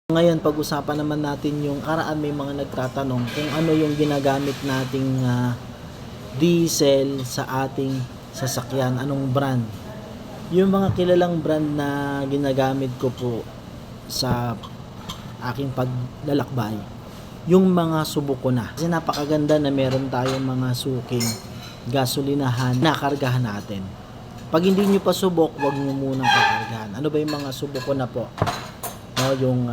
Ngayon, pag-usapan naman natin yung karaan may mga nagtatanong kung ano yung ginagamit nating diesel sa ating sasakyan, anong brand. Yung mga kilalang brand na ginagamit ko po sa aking paglalakbay, yung mga subok ko na. Kasi napakaganda na meron tayong mga suking gasolinahan na kargahan natin. Pag hindi nyo pa subok, wag nyo munang kakargahan. Ano ba yung mga subok ko na po? No, yung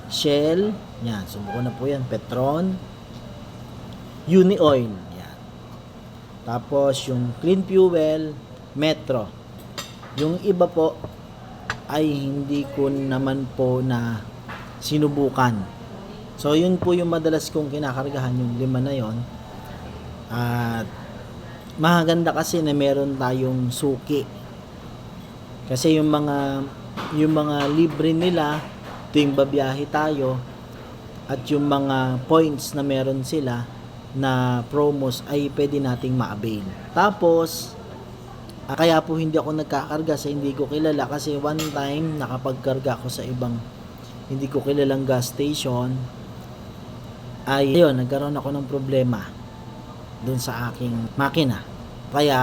Shell, yan, subok ko na po yan. Petron, Unioil, yan. Tapos yung Clean Fuel, Metro. Yung iba po ay hindi ko naman po na sinubukan. So yun po yung madalas kong kinakargahan, yung 5 na yon. At maganda kasi na meron tayong suki. Kasi yung mga libre nila tuwing babiyahe tayo at yung mga points na meron sila na promos ay pwede nating ma-avail. Tapos kaya po hindi ako nagkakarga sa hindi ko kilala kasi one time nakapagkarga ako sa ibang hindi ko kilalang gas station ay ayun, nagkaroon ako ng problema dun sa aking makina. Kaya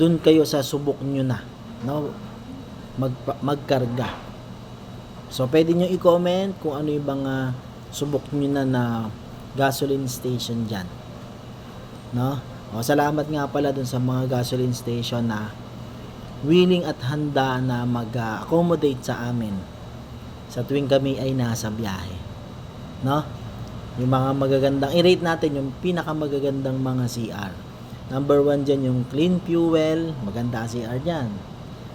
dun kayo sa subok nyo na, no? Magkarga. So pwede nyo i-comment kung ano yung mga subok nyo na gasoline station dyan, no? O, salamat nga pala dun sa mga gasoline station na willing at handa na mag-accommodate sa amin sa tuwing kami ay nasa biyahe, no? Yung mga magagandang i-rate natin yung pinakamagagandang mga CR. Number 1 dyan yung Clean Fuel, maganda CR dyan.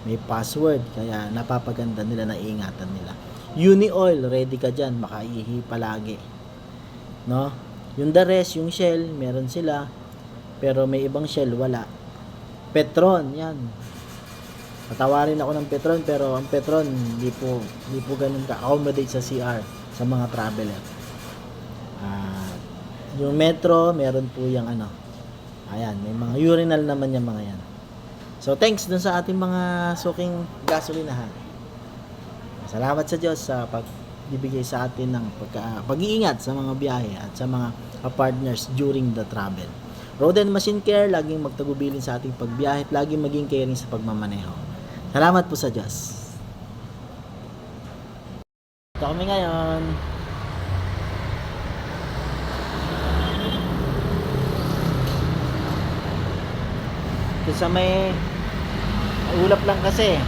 May password, kaya napapaganda nila, naiingatan nila. Unioil, ready ka dyan, makaihi palagi, no? Yung the rest, yung Shell, meron sila, pero may ibang Shell, wala. Petron, yan. Patawarin ako ng Petron, pero ang Petron, hindi po ganun ka-accommodate sa CR, sa mga traveler. Yung Metro, meron po yung ayan, may mga urinal naman yung mga yan. So, thanks dun sa ating mga suking gasolinahan. Salamat sa Diyos sa pagbibigay sa atin ng pag-iingat sa mga biyahe at sa mga partners during the travel. Road and Machine Care, laging magtagubilin sa ating pagbiyahe at laging maging caring sa pagmamaneho. Salamat po sa Diyos. Ito kami ngayon. Ito sa may ulap lang kasi.